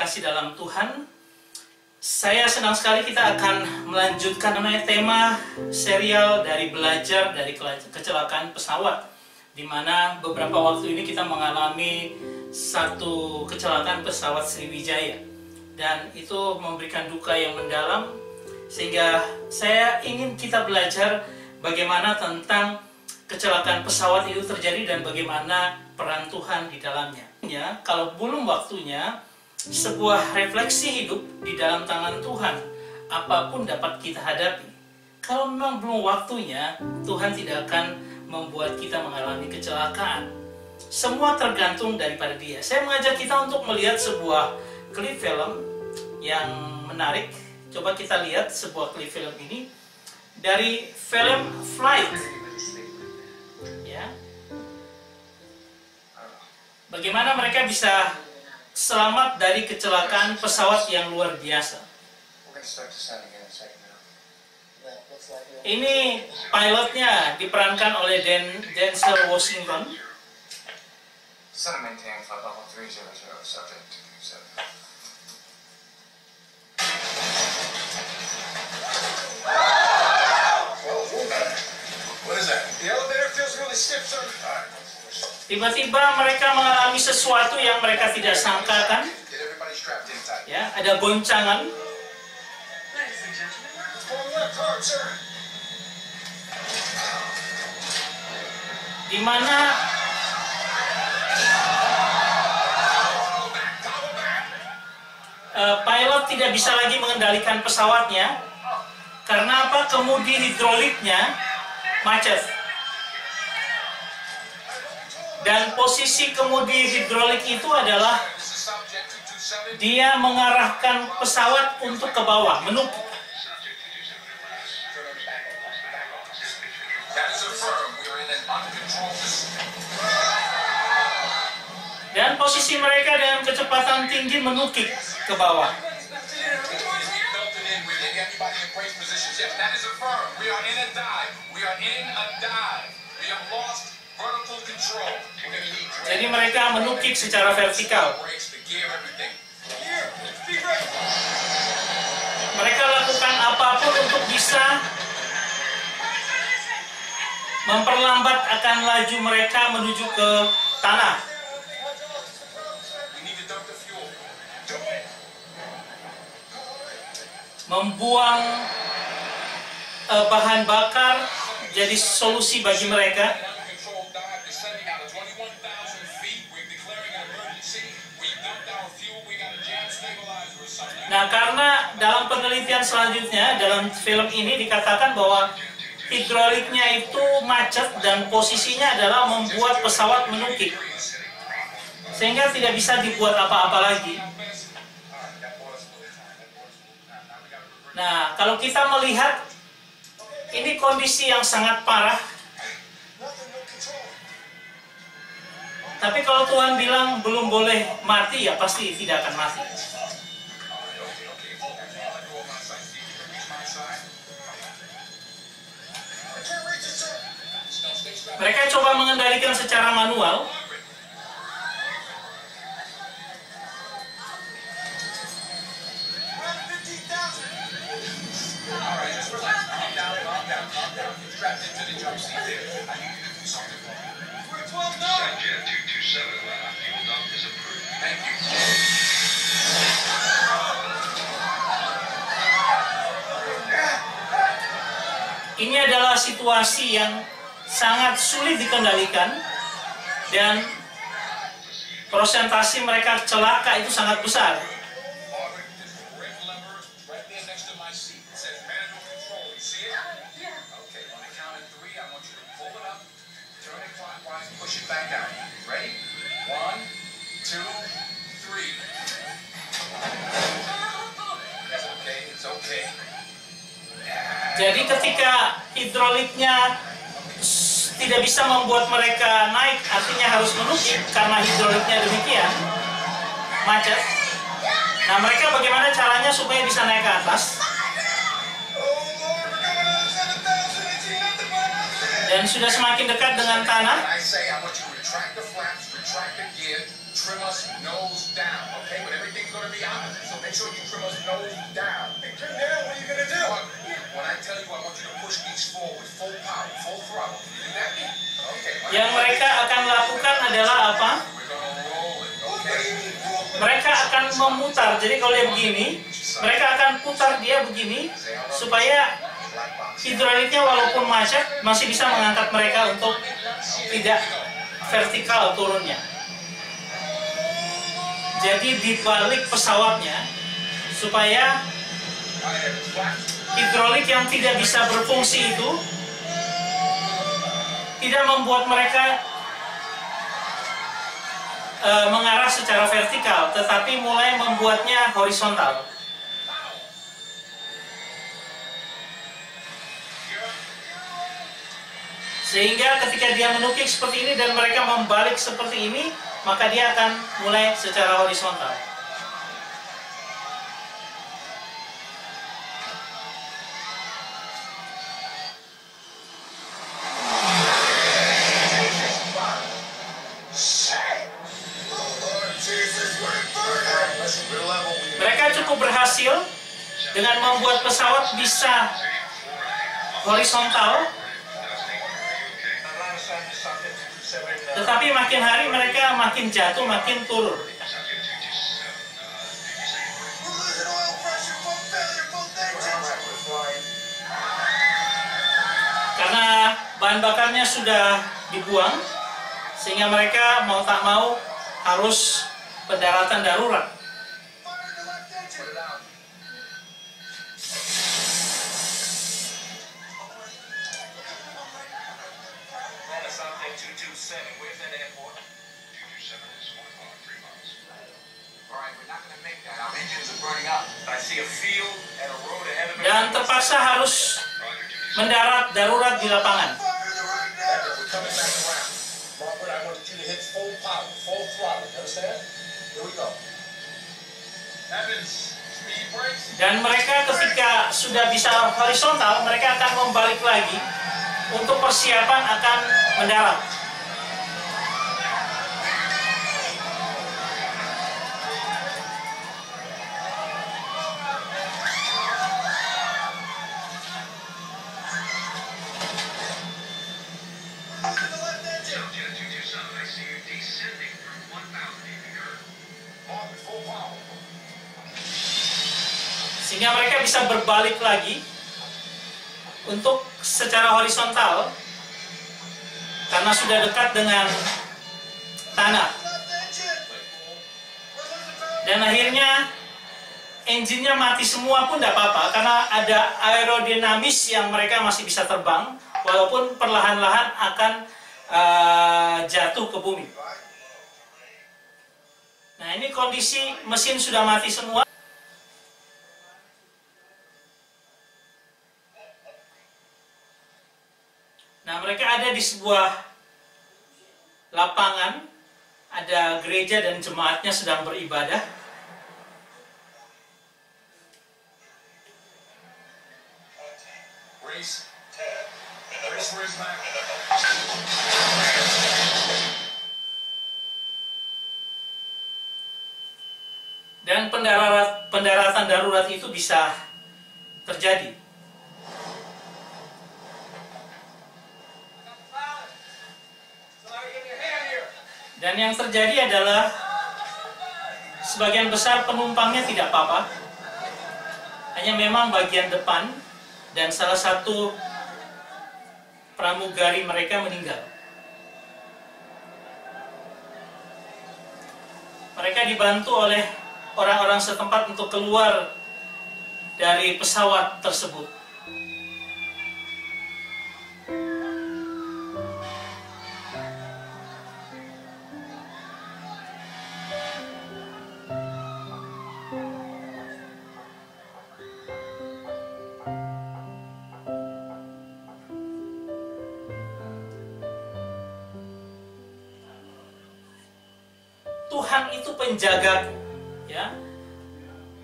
terkasih dalam Tuhan, saya senang sekali kita akan melanjutkan tema serial dari belajar dari kecelakaan pesawat, di mana beberapa waktu ini kita mengalami satu kecelakaan pesawat Sriwijaya, dan itu memberikan duka yang mendalam, sehingga saya ingin kita belajar bagaimana tentang kecelakaan pesawat itu terjadi dan bagaimana peran Tuhan di dalamnya. Kalau belum waktunya, sebuah refleksi hidup di dalam tangan Tuhan, apapun dapat kita hadapi. Kalau memang belum waktunya, Tuhan tidak akan membuat kita mengalami kecelakaan. Semua tergantung daripada Dia. Saya mengajak kita untuk melihat sebuah klip film yang menarik. Coba kita lihat sebuah klip film ini dari film Flight. Ya. Bagaimana mereka bisa selamat dari kecelakaan pesawat yang luar biasa. Ini pilotnya diperankan oleh Denzel Washington. Tiba-tiba mereka mengalami sesuatu yang mereka tidak sangkakan. Ya, ada goncangan. Di mana pilot tidak bisa lagi mengendalikan pesawatnya. Karena apa? Kemudi hidroliknya macet. Dan posisi kemudi hidrolik itu adalah dia mengarahkan pesawat untuk ke bawah, menukik. Dan posisi mereka dengan kecepatan tinggi menukik ke bawah. Jadi mereka menukik secara vertikal. Mereka lakukan apapun untuk bisa memperlambat akan laju mereka menuju ke tanah. Membuang bahan bakar jadi solusi bagi mereka. Nah, karena dalam penelitian selanjutnya, dalam film ini dikatakan bahwa hidroliknya itu macet dan posisinya adalah membuat pesawat menukik, sehingga tidak bisa dibuat apa-apa lagi. Nah, kalau kita melihat ini kondisi yang sangat parah, tapi kalau Tuhan bilang belum boleh mati, ya pasti tidak akan mati. Mereka coba mengendalikan secara manual. Ini adalah situasi yang sangat sulit dikendalikan, dan persentase mereka celaka itu sangat besar. Jadi ketika hidroliknya tidak bisa membuat mereka naik, artinya harus menukik karena hidroliknya demikian macet. Nah, mereka bagaimana caranya supaya bisa naik ke atas? Dan sudah semakin dekat dengan tanah. trim us nose down, okay? But everything's gonna be opposite, so make sure you trim us nose down. Hey, trim down, what are you gonna do? When I tell you, I want you to push these forward, full power, full throttle. You do that? Okay. Yang mereka akan lakukan adalah apa? We're gonna roll it, okay? Mereka akan memutar. Jadi kalau dia begini, mereka akan putar dia begini supaya hidroliknya walaupun macet masih bisa mengangkat mereka untuk tidak vertikal turunnya. Jadi dibalik pesawatnya supaya hidrolik yang tidak bisa berfungsi itu tidak membuat mereka mengarah secara vertikal, tetapi mulai membuatnya horizontal. Sehingga ketika dia menukik seperti ini dan mereka membalik seperti ini, maka dia akan mulai secara horizontal. Mereka cukup berhasil dengan membuat pesawat bisa horizontal. Tetapi makin hari mereka makin jatuh, makin turun. Karena bahan bakarnya sudah dibuang, sehingga mereka mau tak mau harus pendaratan darurat. Dan terpaksa harus mendarat darurat di lapangan. Dan mereka ketika sudah bisa horizontal, mereka akan membalik lagi untuk persiapan akan mendarat. Sehingga mereka bisa berbalik lagi untuk secara horizontal karena sudah dekat dengan tanah. Dan akhirnya engine-nya mati semua pun tidak apa-apa karena ada aerodinamis yang mereka masih bisa terbang walaupun perlahan-lahan akan jatuh ke bumi. Nah, ini kondisi mesin sudah mati semua. Nah, mereka ada di sebuah lapangan, ada gereja dan jemaatnya sedang beribadah. Dan pendaratan darurat itu bisa terjadi. Dan yang terjadi adalah sebagian besar penumpangnya tidak apa-apa, hanya memang bagian depan dan salah satu pramugari mereka meninggal. Mereka dibantu oleh orang-orang setempat untuk keluar dari pesawat tersebut. Tuhan itu penjagaku, ya.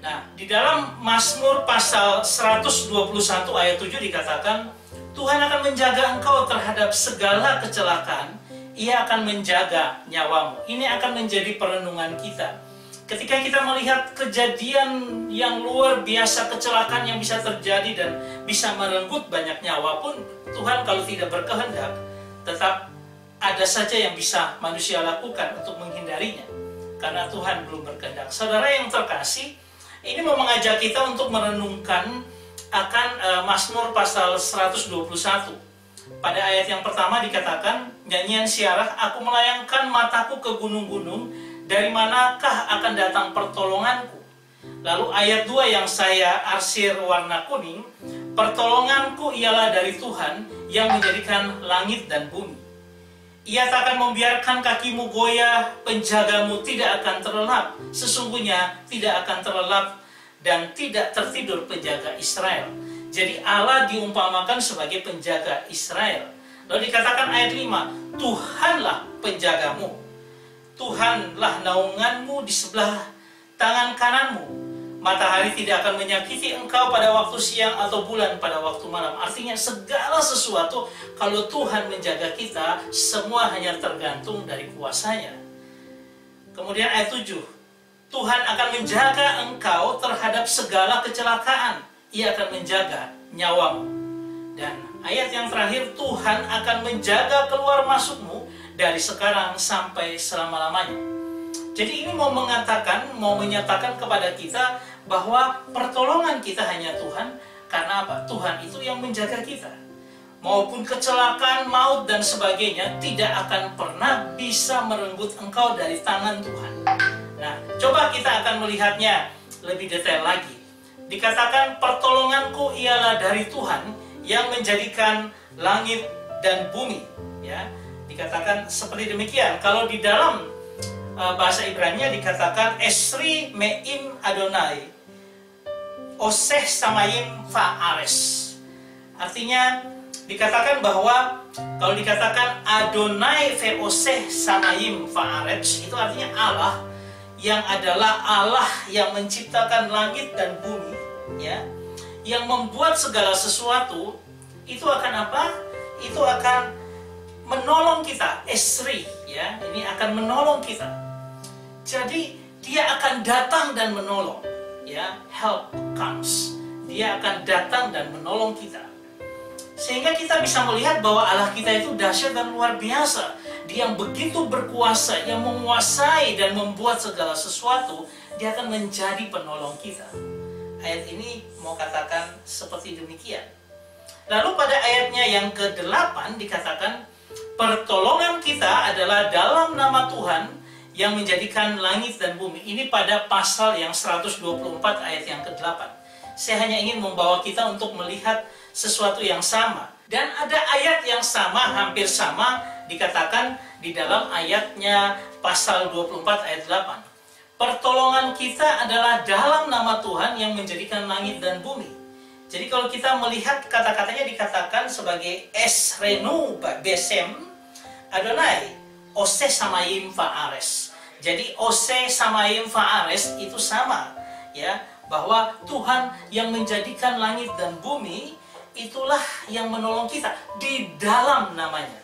Nah, di dalam Mazmur pasal 121 ayat 7 dikatakan, Tuhan akan menjaga engkau terhadap segala kecelakaan Ia akan menjaga nyawamu. Ini akan menjadi perenungan kita. Ketika kita melihat kejadian yang luar biasa, kecelakaan yang bisa terjadi dan bisa merenggut banyak nyawa pun, Tuhan kalau tidak berkehendak, tetap ada saja yang bisa manusia lakukan untuk menghindarinya. Karena Tuhan belum berkehendak. Saudara yang terkasih, ini mau mengajak kita untuk merenungkan akan Mazmur pasal 121. Pada ayat yang pertama dikatakan, nyanyian Syarah, aku melayangkan mataku ke gunung-gunung, dari manakah akan datang pertolonganku? Lalu ayat 2 yang saya arsir warna kuning, pertolonganku ialah dari Tuhan yang menjadikan langit dan bumi. Ia tak akan membiarkan kakimu goyah, penjagamu tidak akan terlelap. Sesungguhnya tidak akan terlelap dan tidak tertidur penjaga Israel. Jadi Allah diumpamakan sebagai penjaga Israel. Lalu dikatakan ayat 5, Tuhanlah penjagamu. Tuhanlah naunganmu di sebelah tangan kananmu. Matahari tidak akan menyakiti engkau pada waktu siang atau bulan pada waktu malam. Artinya segala sesuatu kalau Tuhan menjaga kita, semua hanya tergantung dari kuasanya. Kemudian ayat 7, Tuhan akan menjaga engkau terhadap segala kecelakaan. Ia akan menjaga nyawamu. Dan ayat yang terakhir, Tuhan akan menjaga keluar masukmu dari sekarang sampai selama-lamanya. Jadi ini mau menyatakan kepada kita bahwa pertolongan kita hanya Tuhan. Karena apa? Tuhan itu yang menjaga kita. Maupun kecelakaan, maut dan sebagainya tidak akan pernah bisa merenggut engkau dari tangan Tuhan. Nah, coba kita akan melihatnya lebih detail lagi. Dikatakan pertolonganku ialah dari Tuhan yang menjadikan langit dan bumi. Ya, dikatakan seperti demikian. Kalau di dalam bahasa Ibrani dikatakan Esri Meim Adonai Oseh Samayim Fa'ares. Artinya dikatakan bahwa kalau dikatakan Adonai Ve'oseh Samayim Fa'ares, itu artinya Allah yang adalah Allah yang menciptakan langit dan bumi, ya, yang membuat segala sesuatu. Itu akan apa? Itu akan menolong kita. Esri, ya, ini akan menolong kita. Jadi dia akan datang dan menolong, ya, help comes. Dia akan datang dan menolong kita. Sehingga kita bisa melihat bahwa Allah kita itu dahsyat dan luar biasa. Dia yang begitu berkuasa, yang menguasai dan membuat segala sesuatu, dia akan menjadi penolong kita. Ayat ini mau katakan seperti demikian. Lalu pada ayatnya yang ke-8 dikatakan, pertolongan kita adalah dalam nama Tuhan yang menjadikan langit dan bumi. Ini pada pasal yang 124 ayat yang ke-8. Saya hanya ingin membawa kita untuk melihat sesuatu yang sama. Dan ada ayat yang sama, hampir sama, dikatakan di dalam ayatnya pasal 24 ayat 8. Pertolongan kita adalah dalam nama Tuhan yang menjadikan langit dan bumi. Jadi kalau kita melihat kata-katanya dikatakan sebagai Esrenu Besem Adonai Ose Samayim Fa'ares. Jadi Ose Samayim Fa'ares itu sama, ya, bahwa Tuhan yang menjadikan langit dan bumi, itulah yang menolong kita di dalam namanya.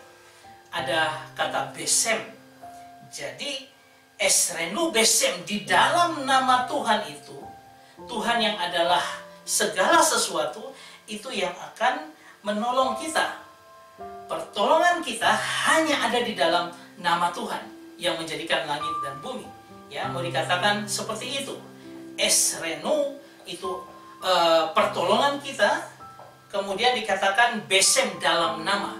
Ada kata Besem. Jadi Esrenu Besem, di dalam nama Tuhan itu, Tuhan yang adalah segala sesuatu, itu yang akan menolong kita. Pertolongan kita hanya ada di dalam nama Tuhan yang menjadikan langit dan bumi. Ya, mau dikatakan seperti itu. Esrenu itu pertolongan kita. Kemudian dikatakan Besem dalam nama.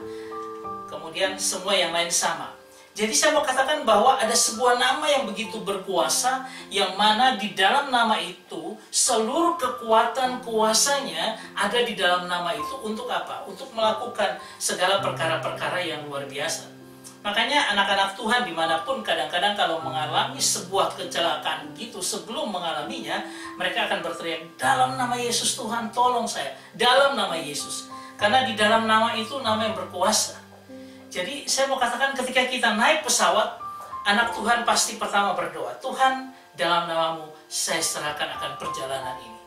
Kemudian semua yang lain sama. Jadi saya mau katakan bahwa ada sebuah nama yang begitu berkuasa, yang mana di dalam nama itu seluruh kekuatan kuasanya ada di dalam nama itu. Untuk apa? Untuk melakukan segala perkara-perkara yang luar biasa. Makanya anak-anak Tuhan dimanapun kadang-kadang kalau mengalami sebuah kecelakaan gitu, sebelum mengalaminya mereka akan berteriak, dalam nama Yesus Tuhan tolong saya, dalam nama Yesus. Karena di dalam nama itu nama yang berkuasa. Jadi saya mau katakan ketika kita naik pesawat, anak Tuhan pasti pertama berdoa, Tuhan dalam namamu saya serahkan akan perjalanan ini.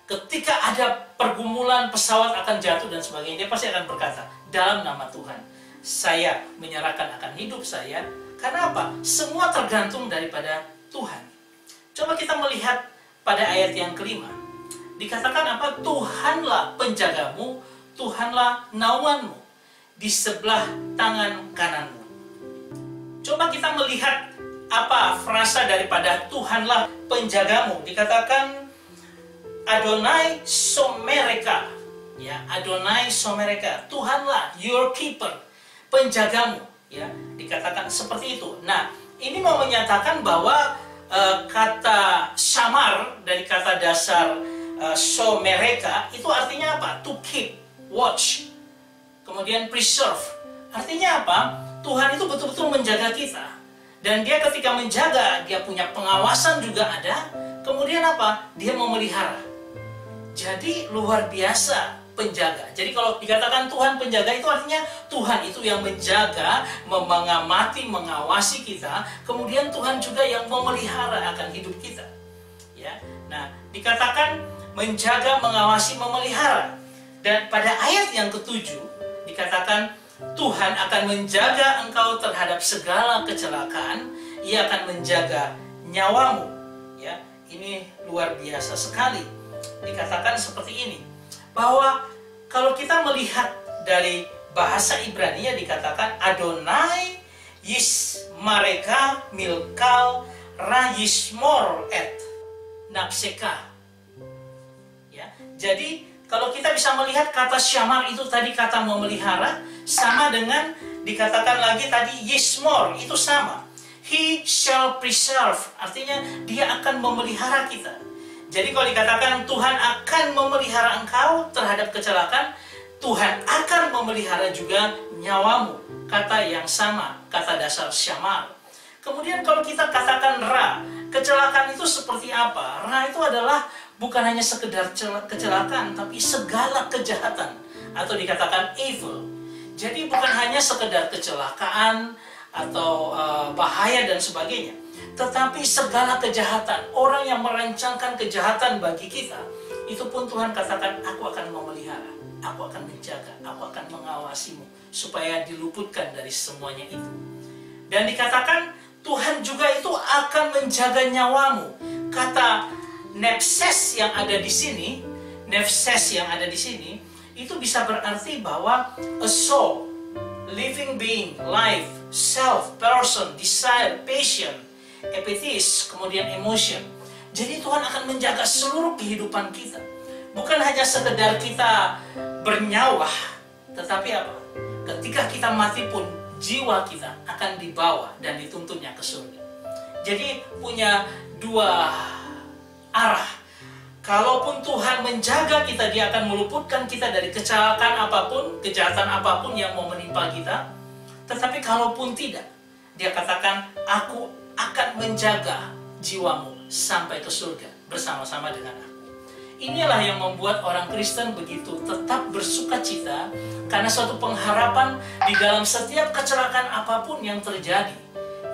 Ketika ada pergumulan pesawat akan jatuh dan sebagainya, dia pasti akan berkata, dalam nama Tuhan. saya menyerahkan akan hidup saya. Karena apa? Semua tergantung daripada Tuhan. Coba kita melihat pada ayat yang kelima. Dikatakan apa? Tuhanlah penjagamu, Tuhanlah naunganmu di sebelah tangan kananmu. Coba kita melihat apa frasa daripada Tuhanlah penjagamu. Dikatakan Adonai Somereka. Ya, Adonai Somereka. Tuhanlah your keeper, penjagamu. Ya, dikatakan seperti itu. Nah, ini mau menyatakan bahwa kata samar dari kata dasar Somereka itu artinya apa? To keep, watch, kemudian preserve. Artinya apa? Tuhan itu betul-betul menjaga kita. Dan dia ketika menjaga, dia punya pengawasan juga ada. Kemudian apa? Dia memelihara. Jadi luar biasa penjaga. Jadi kalau dikatakan Tuhan penjaga itu artinya Tuhan itu yang menjaga, mengamati, mengawasi kita. Kemudian Tuhan juga yang memelihara akan hidup kita. Ya. Nah, dikatakan menjaga, mengawasi, memelihara. Dan pada ayat yang ketujuh dikatakan Tuhan akan menjaga engkau terhadap segala kecelakaan. Ia akan menjaga nyawamu. Ya, ini luar biasa sekali. Dikatakan seperti ini, bahwa kalau kita melihat dari bahasa Ibrani dikatakan Adonai Yismareka Milkal Rayismor et Napseka. Ya, jadi kalau kita bisa melihat kata syamar itu tadi kata memelihara, sama dengan dikatakan lagi tadi Yismor, itu sama. He shall preserve, artinya dia akan memelihara kita. Jadi kalau dikatakan Tuhan akan memelihara engkau terhadap kecelakaan, Tuhan akan memelihara juga nyawamu. Kata yang sama, kata dasar syamar. Kemudian kalau kita katakan ra, kecelakaan itu seperti apa? Ra itu adalah bukan hanya sekedar kecelakaan, tapi segala kejahatan, atau dikatakan evil. Jadi bukan hanya sekedar kecelakaan atau bahaya dan sebagainya, tetapi segala kejahatan. Orang yang merancangkan kejahatan bagi kita, itu pun Tuhan katakan, aku akan memelihara, aku akan menjaga, aku akan mengawasimu, supaya diluputkan dari semuanya itu. Dan dikatakan Tuhan juga itu akan menjaga nyawamu. Kata nefses yang ada di sini, nefses yang ada di sini, itu bisa berarti bahwa a soul, living being, life, self, person, desire, passion, epitis, kemudian emotion. Jadi Tuhan akan menjaga seluruh kehidupan kita. Bukan hanya sekedar kita bernyawa, tetapi apa? Ketika kita mati pun, jiwa kita akan dibawa dan dituntunnya ke surga. Jadi punya dua arah. Kalaupun Tuhan menjaga kita, dia akan meluputkan kita dari kecelakaan apapun, kejahatan apapun yang mau menimpa kita. Tetapi kalaupun tidak, dia katakan, aku akan menjaga jiwamu sampai ke surga bersama-sama dengan aku. Inilah yang membuat orang Kristen begitu tetap bersuka cita, karena suatu pengharapan di dalam setiap kecelakaan apapun yang terjadi.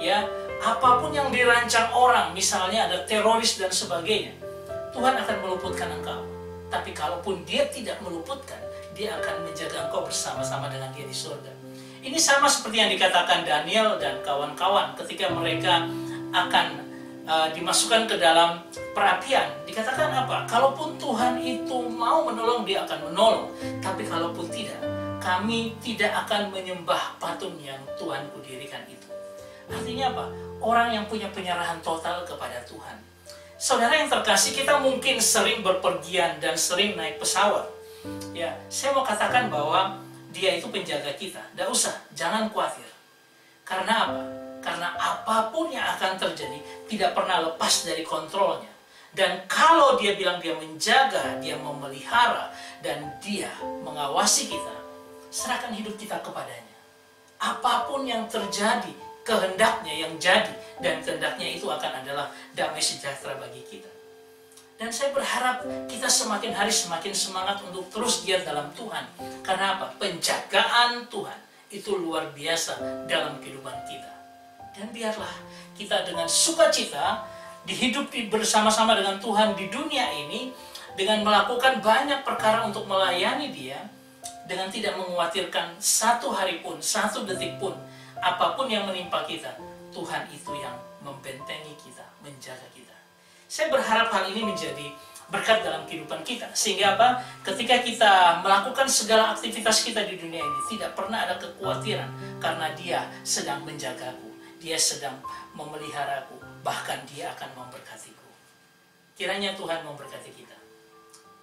Ya, apapun yang dirancang orang, misalnya ada teroris dan sebagainya, Tuhan akan meluputkan engkau. Tapi kalaupun dia tidak meluputkan, dia akan menjaga engkau bersama-sama dengan dia di surga. Ini sama seperti yang dikatakan Daniel dan kawan-kawan ketika mereka akan dimasukkan ke dalam perapian. Dikatakan apa? Kalaupun Tuhan itu mau menolong, dia akan menolong. Tapi kalaupun tidak, kami tidak akan menyembah patung yang Tuhan kudirikan itu. Artinya apa? Orang yang punya penyerahan total kepada Tuhan. Saudara yang terkasih, kita mungkin sering berpergian dan sering naik pesawat. Ya, saya mau katakan bahwa dia itu penjaga kita. Tidak usah, jangan khawatir. Karena apa? Karena apapun yang akan terjadi tidak pernah lepas dari kontrolnya. Dan kalau dia bilang dia menjaga, dia memelihara, dan dia mengawasi kita, serahkan hidup kita kepadanya. Apapun yang terjadi, kehendaknya yang jadi, dan kehendaknya itu akan adalah damai sejahtera bagi kita. Dan saya berharap kita semakin hari semakin semangat untuk terus giat dalam Tuhan. Karena apa? Penjagaan Tuhan itu luar biasa dalam kehidupan kita. Dan biarlah kita dengan sukacita dihidup bersama-sama dengan Tuhan di dunia ini, dengan melakukan banyak perkara untuk melayani Dia, dengan tidak mengkhawatirkan satu hari pun, satu detik pun, apapun yang menimpa kita, Tuhan itu yang membentengi kita, menjaga kita. Saya berharap hal ini menjadi berkat dalam kehidupan kita. Sehingga apa? Ketika kita melakukan segala aktivitas kita di dunia ini, tidak pernah ada kekhawatiran, karena Dia sedang menjagaku, Dia sedang memeliharaku, bahkan Dia akan memberkatiku. Kiranya Tuhan memberkati kita.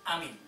Amin.